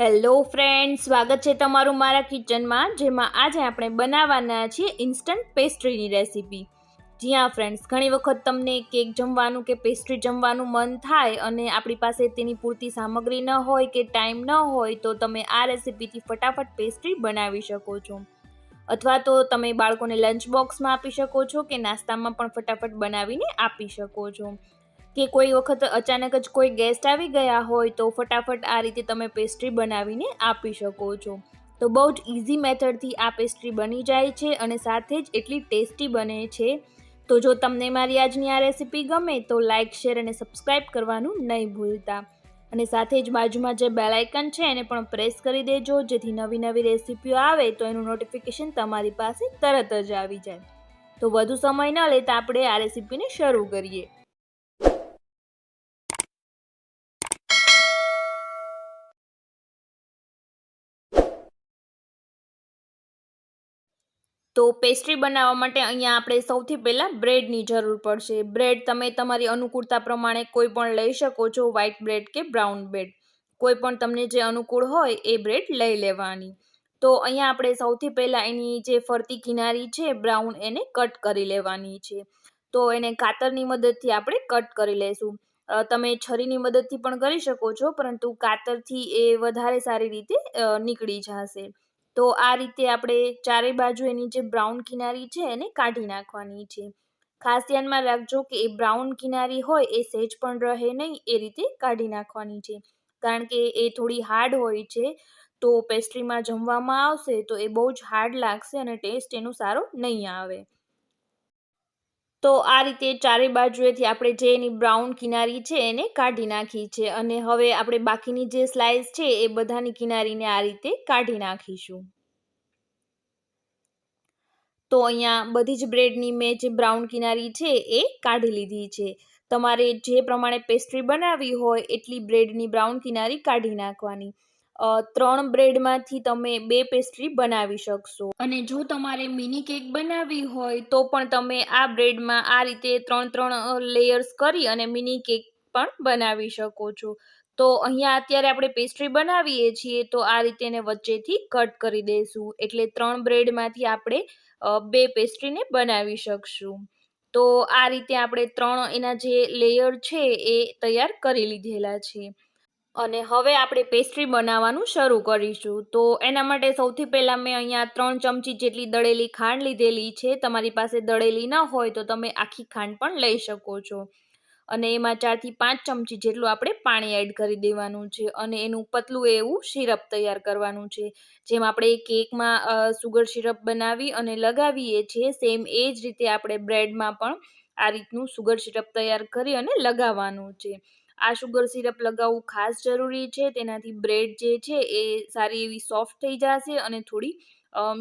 Hello friends, સ્વાગત છે તમારું મારા કિચનમાં, જેમાં આજે આપણે બનાવવાના છીએ ઇન્સ્ટન્ટ પેસ્ટ્રીની રેસીપી. જી હા ફ્રેન્ડ્સ, ઘણી વખત તમને કેક જમવાનું કે પેસ્ટ્રી જમવાનું મન થાય અને આપણી પાસે તેની પૂરતી સામગ્રી ન હોય કે ટાઈમ ન હોય તો તમે આ રેસીપીથી ફટાફટ પેસ્ટ્રી બનાવી શકો છો. અથવા તો તમે બાળકોને લંચ બોક્સમાં આપી શકો છો કે નાસ્તામાં પણ ફટાફટ બનાવીને આપી શકો છો. કે કોઈ વખત અચાનક જ કોઈ ગેસ્ટ આવી ગયા હોય તો ફટાફટ આ રીતે તમે પેસ્ટ્રી બનાવીને આપી શકો છો. તો બહુ જ ઇઝી મેથડથી આ પેસ્ટ્રી બની જાય છે અને સાથે જ એટલી ટેસ્ટી બને છે. તો જો તમને મારી આજની આ રેસીપી ગમે તો લાઇક, શેર અને સબસ્ક્રાઈબ કરવાનું નહીં ભૂલતા. અને સાથે જ બાજુમાં જે બેલ આઇકન છે એને પણ પ્રેસ કરી દેજો, જેથી નવી નવી રેસીપીઓ આવે તો એનું નોટિફિકેશન તમારી પાસે તરત જ આવી જાય. તો વધુ સમય ન લેતા આપણે આ રેસીપીને શરૂ કરીએ. તો પેસ્ટ્રી બનાવવા માટે અહીંયા આપણે સૌથી પહેલાં બ્રેડની જરૂર પડશે. બ્રેડ તમે તમારી અનુકૂળતા પ્રમાણે કોઈ પણ લઈ શકો છો, વ્હાઇટ બ્રેડ કે બ્રાઉન બ્રેડ, કોઈ પણ તમને જે અનુકૂળ હોય એ બ્રેડ લઈ લેવાની. તો અહીંયા આપણે સૌથી પહેલાં એની જે ફરતી કિનારી છે બ્રાઉન, એને કટ કરી લેવાની છે. તો એને કાતરની મદદથી આપણે કટ કરી લેશું. તમે છરીની મદદથી પણ કરી શકો છો, પરંતુ કાતરથી એ વધારે સારી રીતે નીકળી જશે. તો આ રીતે આપણે ચારે બાજુ એની જે બ્રાઉન કિનારી છે એને કાઢી નાખવાની છે. ખાસ ધ્યાનમાં રાખજો કે એ બ્રાઉન કિનારી હોય એ સહેજ પણ રહે નહીં, એ રીતે કાઢી નાખવાની છે. કારણ કે એ થોડી હાર્ડ હોય છે, તો પેસ્ટ્રીમાં જમવામાં આવશે તો એ બહુ જ હાર્ડ લાગશે અને ટેસ્ટ એનો સારો નહીં આવે. તો આ રીતે ચારે બાજુએથી આપણે જે એની બ્રાઉન કિનારી છે એને કાઢી નાખી છે. અને હવે આપણે બાકીની જે સ્લાઇસ છે એ બધાની કિનારીને આ રીતે કાઢી નાખીશું. તો અહીંયા બધી જ બ્રેડની મેં જે બ્રાઉન કિનારી છે એ કાઢી લીધી છે. તમારે જે પ્રમાણે પેસ્ટ્રી બનાવવી હોય એટલી બ્રેડની બ્રાઉન કિનારી કાઢી નાખવાની. 3 બ્રેડમાંથી તમે 2 પેસ્ટ્રી બનાવી શકશો. અને જો તમારે મિની કેક બનાવવી હોય તો પણ તમે આ બ્રેડમાં આ રીતે 3 લેયર્સ કરી અને મિની કેક પણ બનાવી શકો છો. તો અહીંયા અત્યારે આપણે પેસ્ટ્રી બનાવીએ છીએ તો આ રીતે એને વચ્ચેથી કટ કરી દઈશું, એટલે 3 બ્રેડમાંથી આપણે 2 પેસ્ટ્રીને બનાવી શકશું. તો આ રીતે આપણે 3 એના જે લેયર છે એ તૈયાર કરી લીધેલા છે. અને હવે આપણે પેસ્ટ્રી બનાવવાનું શરૂ કરીશું. તો એના માટે સૌથી પહેલાં મેં અહીંયા 3 ચમચી જેટલી દળેલી ખાંડ લીધેલી છે. તમારી પાસે દળેલી ન હોય તો તમે આખી ખાંડ પણ લઈ શકો છો. અને એમાં 4 થી 5 ચમચી જેટલું આપણે પાણી એડ કરી દેવાનું છે. અને એનું પતલું એવું સિરપ તૈયાર કરવાનું છે. જેમ આપણે કેકમાં સુગર સિરપ બનાવી અને લગાવીએ છીએ, સેમ એ જ રીતે આપણે બ્રેડમાં પણ આ રીતનું સુગર સિરપ તૈયાર કરી અને લગાવવાનું છે. આ સુગર સિરપ લગાવવું ખાસ જરૂરી છે. તેનાથી બ્રેડ જે છે એ સારી એવી સોફ્ટ થઈ જશે અને થોડી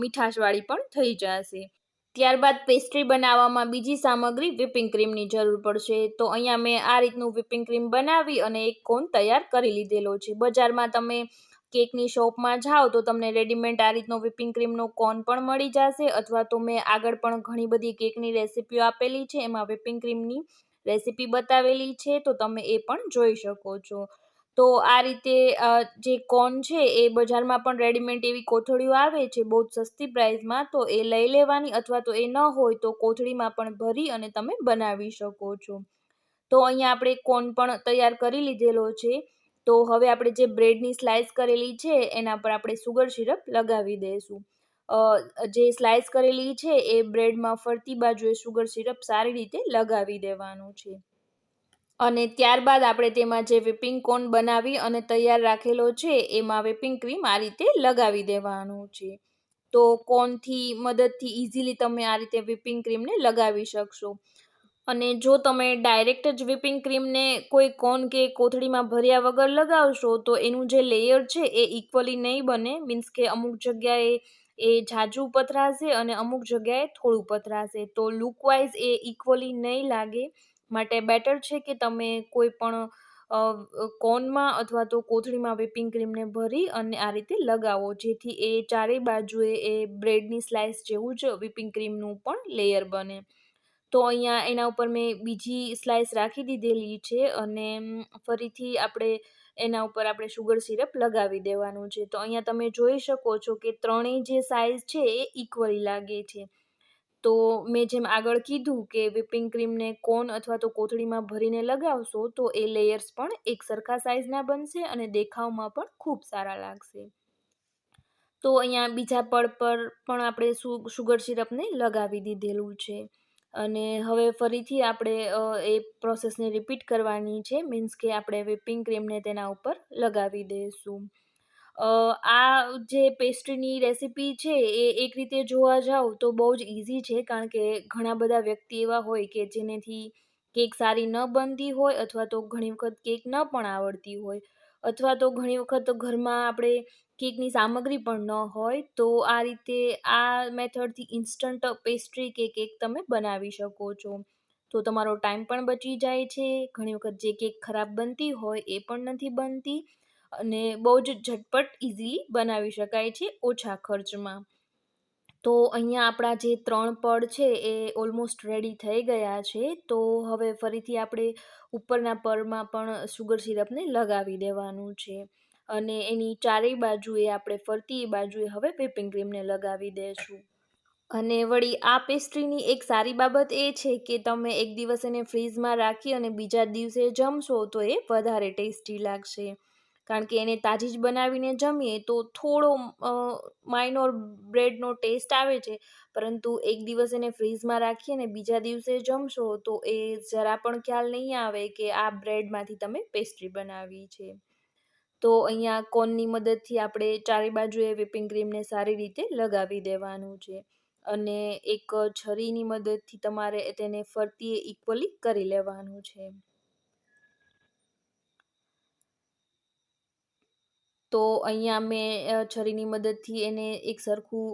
મીઠાશવાળી પણ થઈ જશે. ત્યારબાદ પેસ્ટ્રી બનાવવામાં બીજી સામગ્રી વ્હિપિંગ ક્રીમની જરૂર પડશે. તો અહીંયા મેં આ રીતનું વ્હિપિંગ ક્રીમ બનાવી અને એક કોન તૈયાર કરી લીધેલો છે. બજારમાં તમે કેકની શોપમાં જાઓ તો તમને રેડીમેડ આ રીતનો વ્હિપિંગ ક્રીમનો કોન પણ મળી જશે, અથવા તો મેં આગળ પણ ઘણી બધી કેકની રેસીપીઓ આપેલી છે, એમાં વ્હિપિંગ ક્રીમની રેસીપી બતાવેલી છે, તો તમે એ પણ જોઈ શકો છો. તો આ રીતે જે કોન છે એ બજારમાં પણ રેડીમેડ એવી કોથળીઓ આવે છે બહુ જ સસ્તી પ્રાઇસમાં, તો એ લઈ લેવાની, અથવા તો એ ન હોય તો કોથળીમાં પણ ભરી અને તમે બનાવી શકો છો. તો અહીંયા આપણે કોન પણ તૈયાર કરી લીધેલો છે. તો હવે આપણે જે બ્રેડની સ્લાઇસ કરેલી છે એના પર આપણે સુગર સિરપ લગાવી દઈશું. જે સ્લાઇસ કરેલી છે એ બ્રેડમાં ફરતી બાજુએ સુગર સિરપ સારી રીતે લગાવી દેવાનું છે. અને ત્યારબાદ આપણે તેમાં જે વ્હિપિંગ કોન બનાવી અને તૈયાર રાખેલો છે એમાં વ્હિપિંગ ક્રીમ આ રીતે લગાવી દેવાનું છે. તો કોનથી મદદથી ઇઝીલી તમે આ રીતે વ્હિપિંગ ક્રીમને લગાવી શકશો. અને જો તમે ડાયરેક્ટ જ વ્હિપિંગ ક્રીમને કોઈ કોન કે કોથળીમાં ભર્યા વગર લગાવશો તો એનું જે લેયર છે એ ઇક્વલી નહીં બને. મીન્સ કે અમુક જગ્યાએ એ જાજુ પથરાશે અને અમુક જગ્યાએ થોડું પથરાશે. તો લુકવાઇઝ એ ઇક્વલી નહીં લાગે. માટે બેટર છે કે તમે કોઈ પણ કોનમાં અથવા તો કોથળીમાં વ્હિપિંગ ક્રીમને ભરી અને આ રીતે લગાવો, જેથી એ ચારેય બાજુએ એ બ્રેડની સ્લાઇસ જેવું જ વ્હિપિંગ ક્રીમનું પણ લેયર બને. તો અહીંયા એના ઉપર મેં બીજી સ્લાઇસ રાખી દીધેલી છે અને ફરીથી આપણે એના ઉપર આપણે શુગર સિરપ લગાવી દેવાનું છે. તો અહીંયા તમે જોઈ શકો છો કે ત્રણેય જે સાઇઝ છે એ ઇક્વલી લાગે છે. તો મેં જેમ આગળ કીધું કે વ્હિપિંગ ક્રીમને કોન અથવા તો કોથળીમાં ભરીને લગાવશો તો એ લેયર્સ પણ એક સરખા સાઇઝના બનશે અને દેખાવમાં પણ ખૂબ સારા લાગશે. તો અહીંયા બીજા પડ પર પણ આપણે શુગર સિરપને લગાવી દીધેલું છે અને હવે ફરીથી આપણે એ પ્રોસેસને રિપીટ કરવાની છે. મીન્સ કે આપણે વ્હિપિંગ ક્રીમને તેના ઉપર લગાવી દઈશું. આ જે પેસ્ટ્રીની રેસીપી છે એ એક રીતે જોવા જાવ તો બહુ જ ઇઝી છે, કારણ કે ઘણા બધા વ્યક્તિ એવા હોય કે જેનેથી કેક સારી ન બનતી હોય અથવા તો ઘણી વખત કેક ન પણ આવડતી હોય અથવા તો ઘણી વખત ઘરમાં આપણે કેકની સામગ્રી પણ ન હોય. તો આ રીતે આ મેથડથી ઇન્સ્ટન્ટ પેસ્ટ્રી કે કેક તમે બનાવી શકો છો. તો તમારો ટાઈમ પણ બચી જાય છે. ઘણી વખત જે કેક ખરાબ બનતી હોય એ પણ નથી બનતી અને બહુ જ ઝટપટ ઇઝીલી બનાવી શકાય છે ઓછા ખર્ચમાં. તો અહીંયા આપણા જે 3 પડ છે એ ઓલમોસ્ટ રેડી થઈ ગયા છે. તો હવે ફરીથી આપણે ઉપરના પરમાં પણ શુગર સિરપને લગાવી દેવાનું છે અને એની ચારેય બાજુએ આપણે ફરતી બાજુએ હવે વ્હિપિંગ ક્રીમને લગાવી દઈશું. અને વળી આ પેસ્ટ્રીની એક સારી બાબત એ છે કે તમે એક દિવસ એને ફ્રીઝમાં રાખી અને બીજા દિવસે જમશો તો એ વધારે ટેસ્ટી લાગશે, કારણ કે એને તાજી જ બનાવીને જમીએ તો થોડો માઇનોર બ્રેડનો ટેસ્ટ આવે છે, પરંતુ એક દિવસ એને ફ્રીઝમાં રાખી અને બીજા દિવસે જમશો તો એ જરા પણ ખ્યાલ નહીં આવે કે આ બ્રેડમાંથી તમે પેસ્ટ્રી બનાવી છે. તો અહીંયા કોનની મદદથી આપણે ચારે બાજુએ વ્હિપિંગ ક્રીમને સારી રીતે લગાવી દેવાનું છે અને એક છરીની મદદથી તમારે તેને ફરતીએ ઇક્વલી કરી લેવાનું છે. તો અહીંયા મેં છરીની મદદથી એને એક સરખું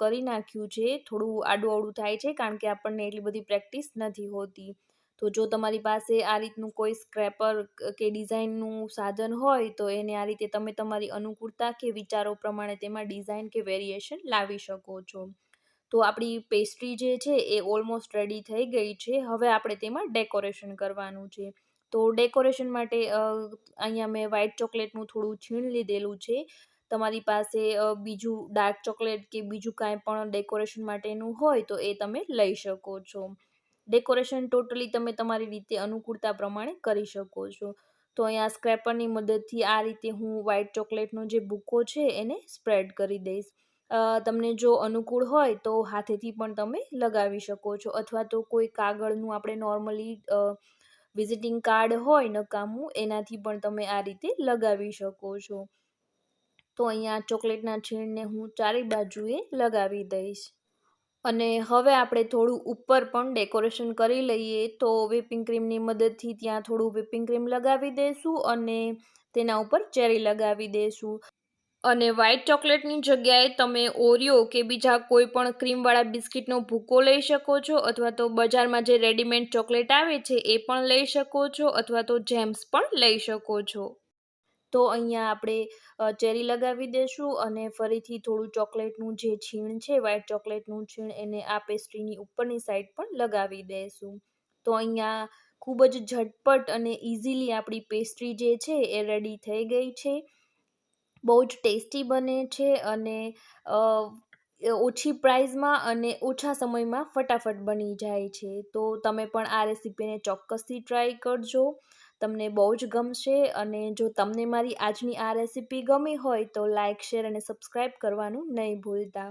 કરી નાખ્યું છે. થોડું આડું અવળું થાય છે કારણ કે આપણને એટલી બધી પ્રેક્ટિસ નથી હોતી. તો જો તમારી પાસે આ રીતનું કોઈ સ્ક્રેપર કે ડિઝાઇનનું સાધન હોય તો એને આ રીતે તમે તમારી અનુકૂળતા કે વિચારો પ્રમાણે તેમાં ડિઝાઇન કે વેરિએશન લાવી શકો છો. તો આપણી પેસ્ટ્રી જે છે એ ઓલમોસ્ટ રેડી થઈ ગઈ છે. હવે આપણે તેમાં ડેકોરેશન કરવાનું છે. તો ડેકોરેશન માટે અહીંયા મેં વ્હાઇટ ચોકલેટનું થોડું છીણ લીધેલું છે. તમારી પાસે બીજું ડાર્ક ચોકલેટ કે બીજું કાંઈ પણ ડેકોરેશન માટેનું હોય તો એ તમે લઈ શકો છો. ડેકોરેશન ટોટલી તમે તમારી રીતે અનુકૂળતા પ્રમાણે કરી શકો છો. તો અહીંયા સ્ક્રેપરની મદદથી આ રીતે હું વ્હાઇટ ચોકલેટનો જે ભૂકો છે એને સ્પ્રેડ કરી દઈશ. તમને જો અનુકૂળ હોય તો હાથેથી પણ તમે લગાવી શકો છો અથવા તો કોઈ કાગળનું આપણે નોર્મલી વિઝિટિંગ કાર્ડ હોય નકામું એનાથી પણ તમે આ રીતે લગાવી શકો છો. તો અહીંયા ચોકલેટના છીણને હું ચારે બાજુએ લગાવી દઈશ અને હવે આપણે થોડું ઉપર પણ ડેકોરેશન કરી લઈએ. તો વ્હિપિંગ ક્રીમની મદદથી ત્યાં થોડું વ્હિપિંગ ક્રીમ લગાવી દઈશું અને તેના ઉપર ચેરી લગાવી દઈશું અને વ્હાઇટ ચોકલેટની જગ્યાએ તમે ઓરિયો કે બીજા કોઈ પણ ક્રીમવાળા બિસ્કિટનો ભૂકો લઈ શકો છો અથવા તો બજારમાં જે રેડીમેડ ચોકલેટ આવે છે એ પણ લઈ શકો છો અથવા તો જેમ્સ પણ લઈ શકો છો. તો અહીંયા આપણે ચેરી લગાવી દઈશું અને ફરીથી થોડું ચોકલેટનું જે છીણ છે વ્હાઇટ ચોકલેટનું છીણ એને આ પેસ્ટ્રીની ઉપરની સાઈડ પણ લગાવી દઈશું. તો અહીંયા ખૂબ જ ઝટપટ અને ઇઝીલી આપણી પેસ્ટ્રી જે છે એ રેડી થઈ ગઈ છે. બહુ જ ટેસ્ટી બને છે અને ઓછી પ્રાઇઝમાં અને ઓછા સમયમાં ફટાફટ બની જાય છે. તો તમે પણ આ રેસીપીને ચોક્કસથી ટ્રાય કરજો. તમને બહુ જ ગમશે અને જો તમને મારી આજની આ રેસીપી ગમી હોય તો લાઇક, શેર અને સબસ્ક્રાઈબ કરવાનું નહીં ભૂલતા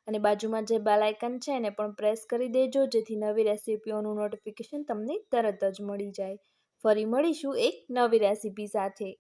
અને બાજુમાં જે બેલ આઇકન છે એને પણ પ્રેસ કરી દેજો જેથી નવી રેસીપીઓનું નોટિફિકેશન તમને તરત જ મળી જાય. ફરી મળીશું એક નવી રેસીપી સાથે.